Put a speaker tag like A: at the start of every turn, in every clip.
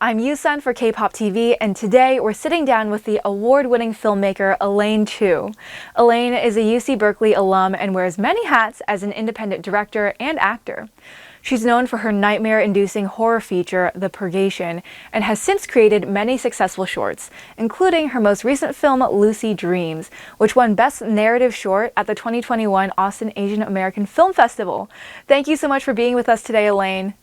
A: I'm Yusun for Kpop-TV, and today we're sitting down with the award-winning filmmaker Elaine Chu. Elaine is a UC Berkeley alum and wears many hats as an independent director and actor. She's known for her nightmare-inducing horror feature, The Purgation, and has since created many successful shorts, including her most recent film, Lucy Dreams, which won Best Narrative Short at the 2021 Austin Asian American Film Festival. Thank you so much for being with us today, Elaine.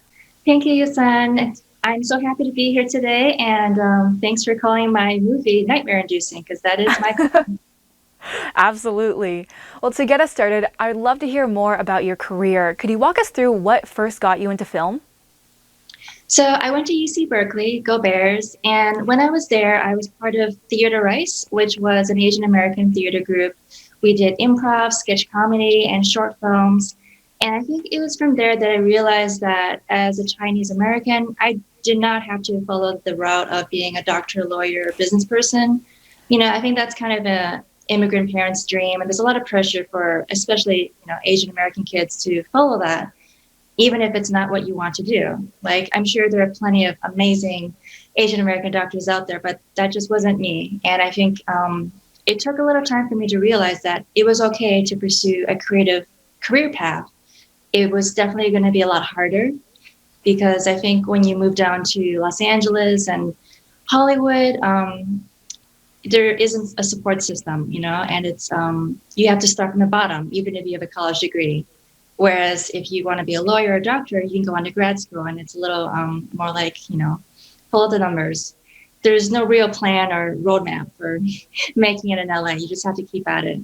B: Thank you, Yusun. I'm so happy to be here today, and thanks for calling my movie nightmare-inducing, because that is my
A: Absolutely. Well, to get us started, I'd love to hear more about your career. Could you walk us through what first got you into film?
B: So I went to UC Berkeley, go Bears, and when I was there, I was part of Theater Rice, which was an Asian American theater group. We did improv, sketch comedy, and short films. And I think it was from there that I realized that as a Chinese American, I did not have to follow the route of being a doctor, lawyer, business person. You know, I think that's kind of an immigrant parent's dream, and there's a lot of pressure for especially, Asian American kids to follow that, even if it's not what you want to do. Like, I'm sure there are plenty of amazing Asian American doctors out there, but that just wasn't me. And I think it took a little time for me to realize that it was okay to pursue a creative career path. It was definitely going to be a lot harder, because I think when you move down to Los Angeles and Hollywood, there isn't a support system, and it's you have to start from the bottom, even if you have a college degree. Whereas if you want to be a lawyer or a doctor, you can go on to grad school, and it's a little more like, follow the numbers. There's no real plan or roadmap for making it in LA. You just have to keep at it.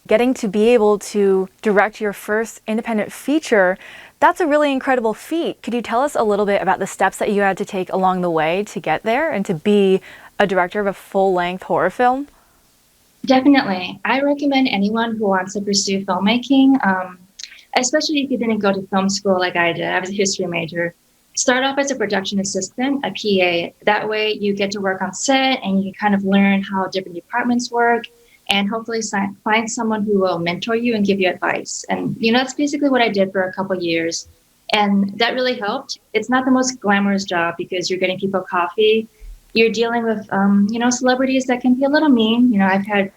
A: Getting to be able to direct your first independent feature, that's a really incredible feat. Could you tell us a little bit about the steps that you had to take along the way to get there and to be a director of a full-length horror film?
B: Definitely. I recommend anyone who wants to pursue filmmaking, especially if you didn't go to film school like I did. I was a history major. Start off as a production assistant, a PA. That way you get to work on set and you kind of learn how different departments work, and hopefully find someone who will mentor you and give you advice. And, that's basically what I did for a couple of years. And that really helped. It's not the most glamorous job because you're getting people coffee. You're dealing with, celebrities that can be a little mean. I've had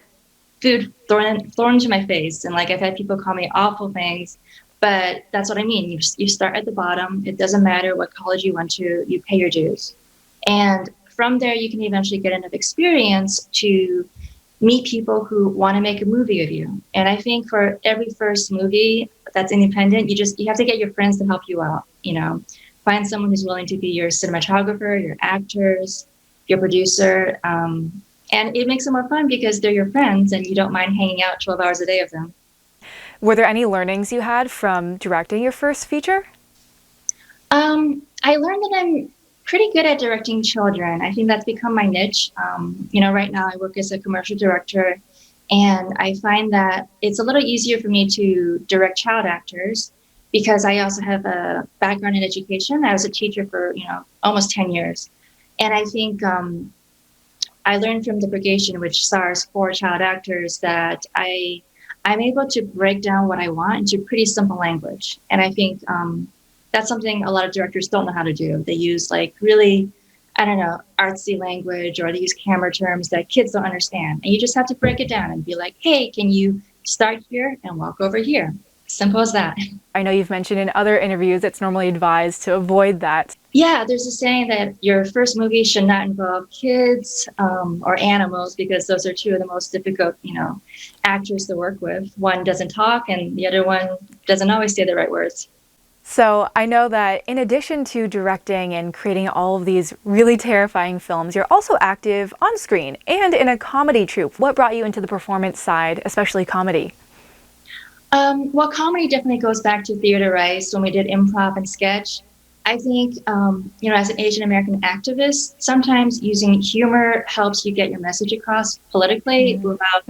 B: food thrown into my face, and I've had people call me awful things. But that's what I mean. You start at the bottom. It doesn't matter what college you went to. You pay your dues. And from there, you can eventually get enough experience to meet people who want to make a movie of you. And I think for every first movie that's independent, you have to get your friends to help you out. Find someone who's willing to be your cinematographer, your actors, your producer. And it makes it more fun because they're your friends and you don't mind hanging out 12 hours a day with them.
A: Were there any learnings you had from directing your first feature?
B: I learned that I'm pretty good at directing children. I think that's become my niche. Right now I work as a commercial director, and I find that it's a little easier for me to direct child actors because I also have a background in education. I was a teacher for, almost 10 years. And I think I learned from The Purgation, which stars 4 child actors, that I'm able to break down what I want into pretty simple language. And I think that's something a lot of directors don't know how to do. They use really, artsy language, or they use camera terms that kids don't understand. And you just have to break it down and be like, hey, can you start here and walk over here? Simple as that.
A: I know you've mentioned in other interviews it's normally advised to avoid that.
B: Yeah, there's a saying that your first movie should not involve kids or animals, because those are 2 of the most difficult, actors to work with. One doesn't talk and the other one doesn't always say the right words.
A: So I know that in addition to directing and creating all of these really terrifying films, you're also active on screen and in a comedy troupe. What brought you into the performance side, especially comedy?
B: Well, comedy definitely goes back to Theater Rice when we did improv and sketch. I think, as an Asian American activist, sometimes using humor helps you get your message across politically without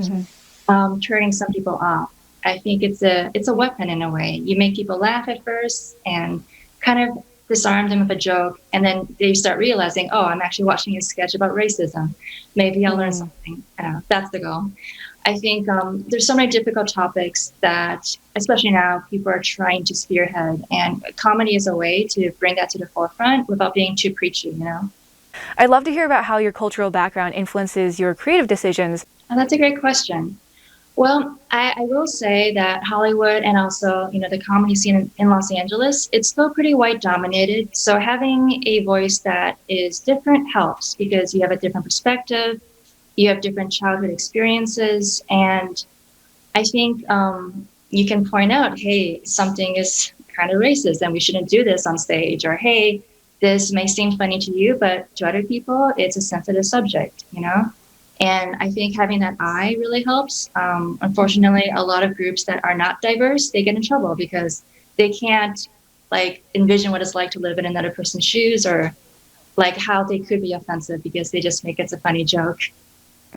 B: turning some people off. I think it's a weapon in a way. You make people laugh at first and kind of disarm them with a joke, and then they start realizing, oh, I'm actually watching a sketch about racism. Maybe I'll learn something. That's the goal. I think there's so many difficult topics that, especially now, people are trying to spearhead, and comedy is a way to bring that to the forefront without being too preachy,
A: I'd love to hear about how your cultural background influences your creative decisions.
B: Oh, that's a great question. Well, I will say that Hollywood and also, the comedy scene in Los Angeles, it's still pretty white dominated. So having a voice that is different helps because you have a different perspective, you have different childhood experiences, and I think you can point out, hey, something is kind of racist and we shouldn't do this on stage, or hey, this may seem funny to you, but to other people, it's a sensitive subject. And I think having that eye really helps. Unfortunately, a lot of groups that are not diverse, they get in trouble because they can't like envision what it's like to live in another person's shoes, or like how they could be offensive because they just make it a funny joke.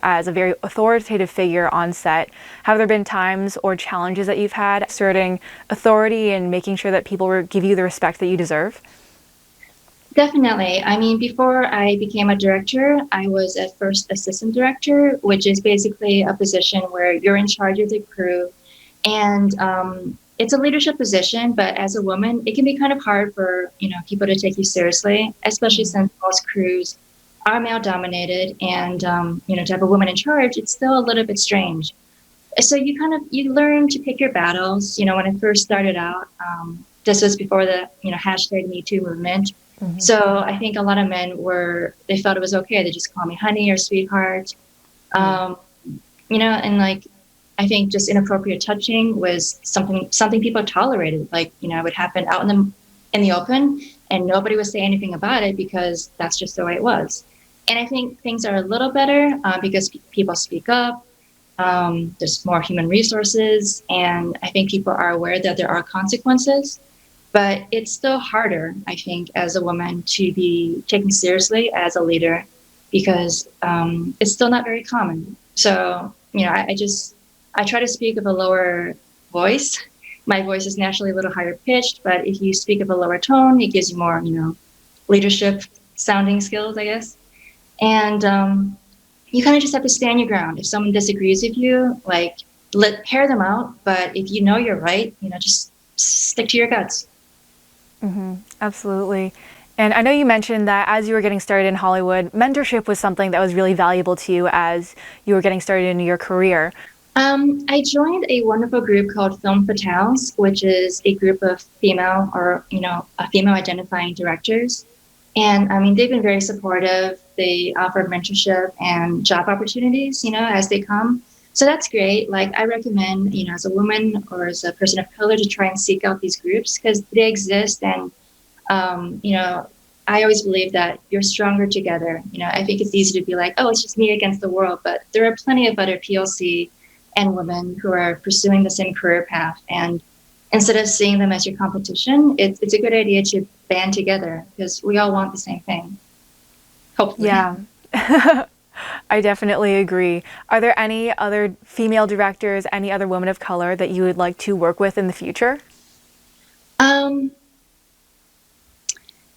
A: As a very authoritative figure on set, have there been times or challenges that you've had asserting authority and making sure that people give you the respect that you deserve?
B: Definitely. I mean, before I became a director, I was at first assistant director, which is basically a position where you're in charge of the crew. And it's a leadership position, but as a woman, it can be kind of hard for, people to take you seriously, especially since most crews are male dominated. And, to have a woman in charge, it's still a little bit strange. So you learn to pick your battles. When I first started out, this was before the, hashtag Me Too movement. So I think a lot of men they felt it was okay to just call me honey or sweetheart. And like, I think just inappropriate touching was something people tolerated. Like, it would happen out in the open and nobody would say anything about it because that's just the way it was. And I think things are a little better because people speak up. There's more human resources. And I think people are aware that there are consequences. But it's still harder, I think, as a woman to be taken seriously as a leader because it's still not very common. So, I try to speak of a lower voice. My voice is naturally a little higher pitched, but if you speak of a lower tone, it gives you more, leadership sounding skills, I guess. And you kind of just have to stand your ground. If someone disagrees with you, like, hear them out. But if you know you're right, just stick to your guts.
A: Absolutely. And I know you mentioned that as you were getting started in Hollywood, mentorship was something that was really valuable to you as you were getting started in your career.
B: I joined a wonderful group called Film Fatales, which is a group of female identifying directors. And I mean, they've been very supportive. They offer mentorship and job opportunities, as they come. So that's great. Like, I recommend, as a woman or as a person of color to try and seek out these groups because they exist. And, I always believe that you're stronger together. I think it's easy to be like, oh, it's just me against the world. But there are plenty of other PLC and women who are pursuing the same career path. And instead of seeing them as your competition, it's a good idea to band together because we all want the same thing. Hopefully.
A: Yeah. I definitely agree. Are there any other female directors, any other women of color that you would like to work with in the future?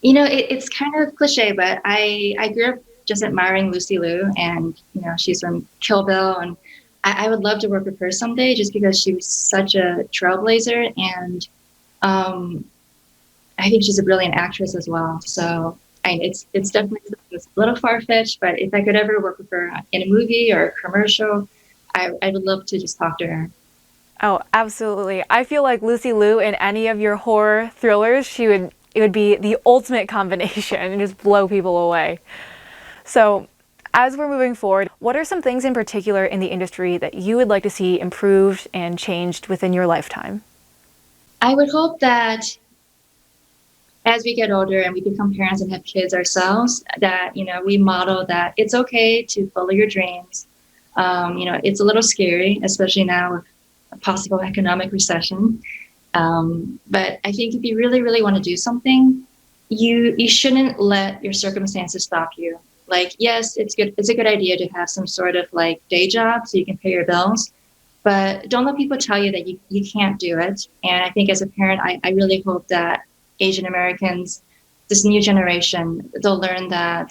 B: It's kind of cliche, but I grew up just admiring Lucy Liu, and she's from Kill Bill, and I would love to work with her someday, just because she was such a trailblazer, and I think she's a brilliant actress as well. So it's definitely a little far-fetched, but if I could ever work with her in a movie or a commercial, I would love to just talk to her.
A: Oh, absolutely. I feel like Lucy Liu in any of your horror thrillers, it would be the ultimate combination and just blow people away. So, as we're moving forward, what are some things in particular in the industry that you would like to see improved and changed within your lifetime?
B: I would hope that as we get older and we become parents and have kids ourselves, that, we model that it's okay to follow your dreams. It's a little scary, especially now with a possible economic recession. But I think if you really, really want to do something, you shouldn't let your circumstances stop you. Like, yes, it's a good idea to have some sort of like day job so you can pay your bills, but don't let people tell you that you can't do it. And I think as a parent, I really hope that Asian Americans, this new generation, they'll learn that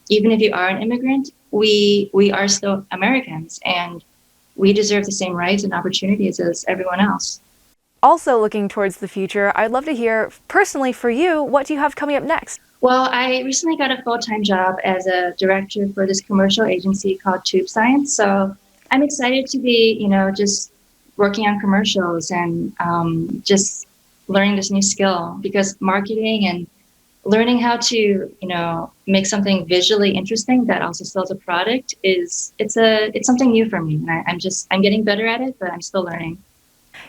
B: even if you are an immigrant, we are still Americans and we deserve the same rights and opportunities as everyone else.
A: Also looking towards the future, I'd love to hear, personally for you, what do you have coming up next?
B: Well, I recently got a full-time job as a director for this commercial agency called Tube Science. So I'm excited to be, just working on commercials and just learning this new skill, because marketing and learning how to, make something visually interesting that also sells a product it's something new for me. And I'm getting better at it, but I'm still learning.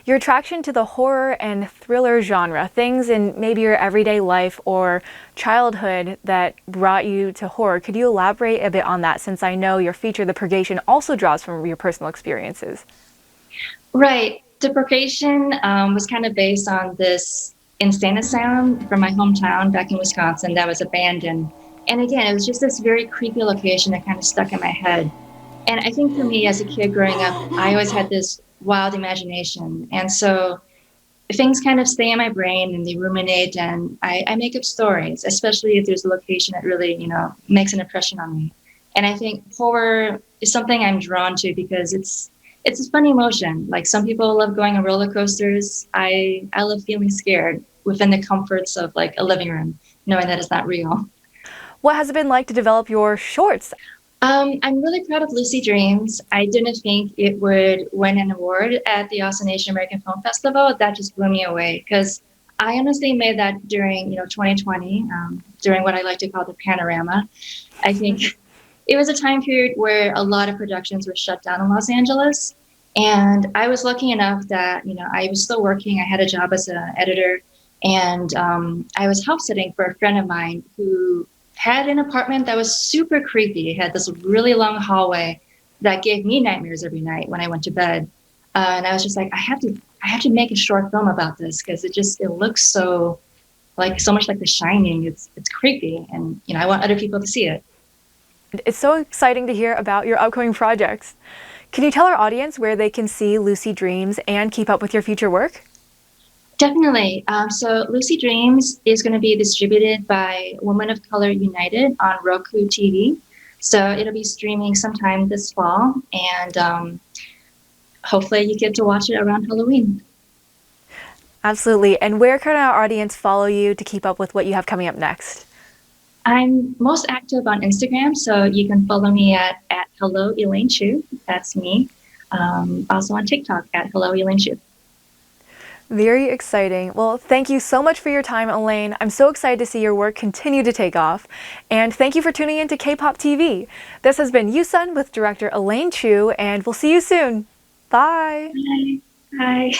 A: Your attraction to the horror and thriller genre, things in maybe your everyday life or childhood that brought you to horror. Could you elaborate a bit on that, since I know your feature, The Purgation, also draws from your personal experiences?
B: Right. Deprecation was kind of based on this insane asylum from my hometown back in Wisconsin that was abandoned. And again, it was just this very creepy location that kind of stuck in my head. And I think for me as a kid growing up, I always had this wild imagination. And so things kind of stay in my brain and they ruminate, and I make up stories, especially if there's a location that really, makes an impression on me. And I think horror is something I'm drawn to because it's a funny emotion. Like, some people love going on roller coasters. I love feeling scared within the comforts of like a living room, knowing that it's not real.
A: What has it been like to develop your shorts?
B: I'm really proud of Lucy Dreams. I didn't think it would win an award at the Austin Asian American Film Festival. That just blew me away, because I honestly made that during 2020, during what I like to call the panorama. I think it was a time period where a lot of productions were shut down in Los Angeles. And I was lucky enough that, I was still working. I had a job as an editor, and I was house sitting for a friend of mine who had an apartment that was super creepy. It had this really long hallway that gave me nightmares every night when I went to bed. And I was just like, I have to make a short film about this, because it looks so much like The Shining. It's creepy, and I want other people to see it.
A: It's so exciting to hear about your upcoming projects. Can you tell our audience where they can see Lucy Dreams and keep up with your future work?
B: Definitely. So Lucy Dreams is going to be distributed by Women of Color United on Roku TV. So it'll be streaming sometime this fall, and hopefully you get to watch it around Halloween.
A: Absolutely. And where can our audience follow you to keep up with what you have coming up next?
B: I'm most active on Instagram, so you can follow me at Hello Elaine Chu. That's me. Also on TikTok at Hello Elaine Chu.
A: Very exciting. Well, thank you so much for your time, Elaine. I'm so excited to see your work continue to take off. And thank you for tuning in to Kpop-TV. This has been Yusun with director Elaine Chu, and we'll see you soon. Bye.
B: Bye. Bye.